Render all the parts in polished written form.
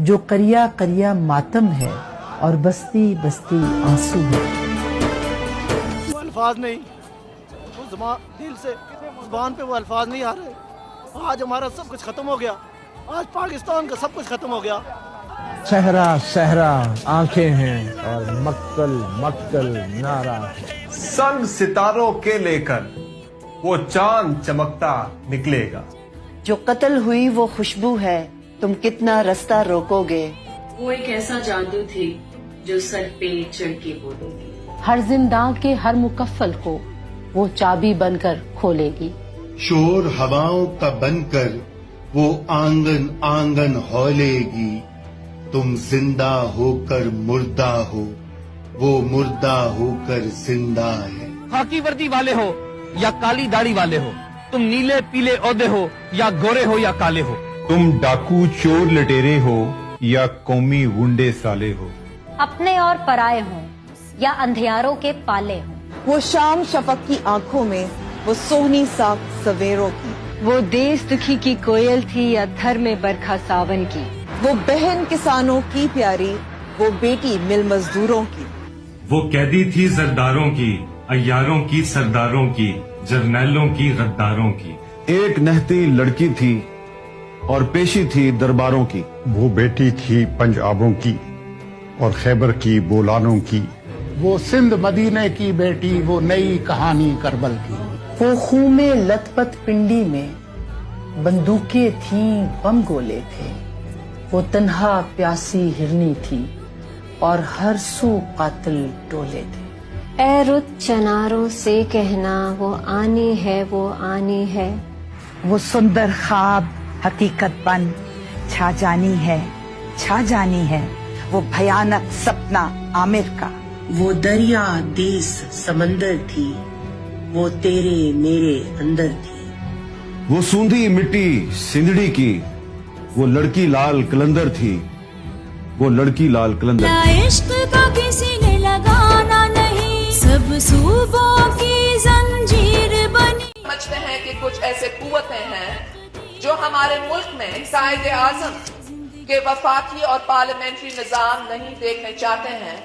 जो करिया करिया मातम है और बस्ती बस्ती आंसू है। वो अल्फाज नहीं, वो दिल से जुबान पे वो अल्फाज नहीं आ रहे। आज हमारा सब कुछ खत्म हो गया, आज पाकिस्तान का सब कुछ खत्म हो गया। सहरा सहरा आंखें हैं और मक्कल मक्कल नारा है। संग सितारों के लेकर वो चांद चमकता निकलेगा। जो कत्ल हुई वो खुशबू है, तुम कितना रास्ता रोकोगे। वो एक ऐसा जादू थी जो सर पे चढ़ के बोलेगी। हर जिंदा के हर मुकफ्फल को वो चाबी बनकर खोलेगी। शोर हवाओं का बनकर वो आंगन आंगन हौलेगी। तुम जिंदा होकर मुर्दा हो, वो मुर्दा होकर जिंदा है। खाकी वर्दी वाले हो या काली दाढ़ी वाले हो, तुम नीले पीले ओहदे हो या गोरे हो या काले हो, तुम डाकू चोर लटेरे हो या कौमी गुंडे साले हो, अपने और पराए हों या अंधियारों के पाले हों। वो शाम शफक की आंखों में, वो सोहनी साख सवेरों की, वो देश दुखी की कोयल थी या थर में बरखा सावन की, वो बहन किसानों की प्यारी, वो बेटी मिल मजदूरों की, वो कैदी थी जरदारों की, अय्यारों की सरदारों की, जर्नैलों की गद्दारों की। एक नहती लड़की थी और पेशी थी दरबारों की। वो बेटी थी पंजाबों की और खैबर की बोलानों की। वो सिंध मदीने की बेटी, वो नई कहानी करबल की। वो खून में लथपथ पिंडी में बंदूकें थीं, बम गोले थे। वो तन्हा प्यासी हिरनी थी और हर सू कातिल टोले थे। ए रुत चनारों से कहना वो आनी है, वो आनी है। वो सुंदर ख्वाब हकीकत बन छा जानी है, छा जानी है। वो भयानक सपना आमिर का। वो दरिया देश समंदर थी, वो तेरे मेरे अंदर थी। वो सूंधी मिट्टी सिंधड़ी की, वो लड़की लाल कलंदर थी, वो लड़की लाल कलंदर थी। इश्क का किसी ने लगाना नहीं, सब सूबों की जंजीर बनी। समझते हैं कि कुछ ऐसे कुव्वतें हैं जो हमारे मुल्क में कायदे आजम के वफाकी और पार्लियामेंट्री निजाम नहीं देखने चाहते हैं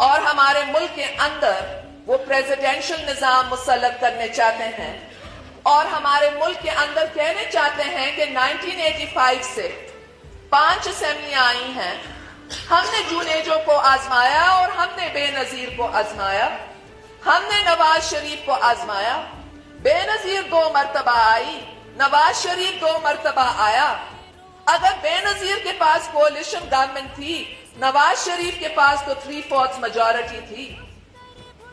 और हमारे मुल्क के अंदर वो प्रेसिडेंशियल निजाम मुसल्लत करने चाहते हैं और हमारे मुल्क के अंदर कहने चाहते हैं कि 1985 से 5 असेंबलियां आई हैं। हमने जुनेजो को आजमाया और हमने बेनजीर को आजमाया, हमने नवाज शरीफ को आजमाया। बेनजीर 2 मरतबा आई, नवाज शरीफ 2 मरतबा आया। अगर बेनजीर के पास कोalition गवर्नमेंट थी, नवाज शरीफ के पास तो 3/4 मेजॉरिटी थी,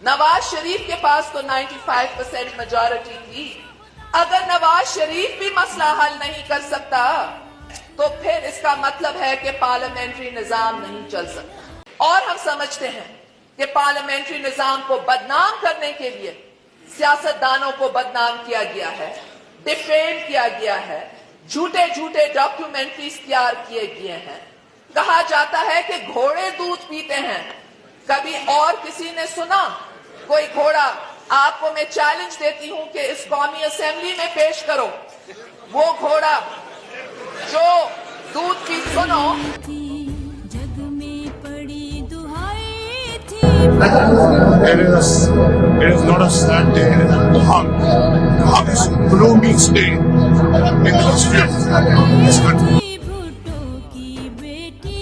नवाज शरीफ के पास तो 95% मेजॉरिटी थी। अगर नवाज शरीफ भी मसला हल नहीं कर सकता तो फिर इसका मतलब है कि पार्लियामेंट्री निजाम नहीं चल सकता। और हम समझते हैं कि पार्लियामेंट्री निजाम को बदनाम करने के लिए सियासतदानों को बदनाम किया गया है, डिफेम किया गया है, झूठे झूठे डॉक्यूमेंट्रीज तैयार किए गए हैं। कहा जाता है कि घोड़े दूध पीते हैं। कभी और किसी ने सुना कोई घोड़ा? आपको मैं चैलेंज देती हूं कि इस कौमी असेंबली में पेश करो वो घोड़ा जो दूध पी। सुनो, जग में पड़ी दुहाई थी। It is not a sad day, it is a calm is a gloomy day in the history of this country. Bhutto की बेटी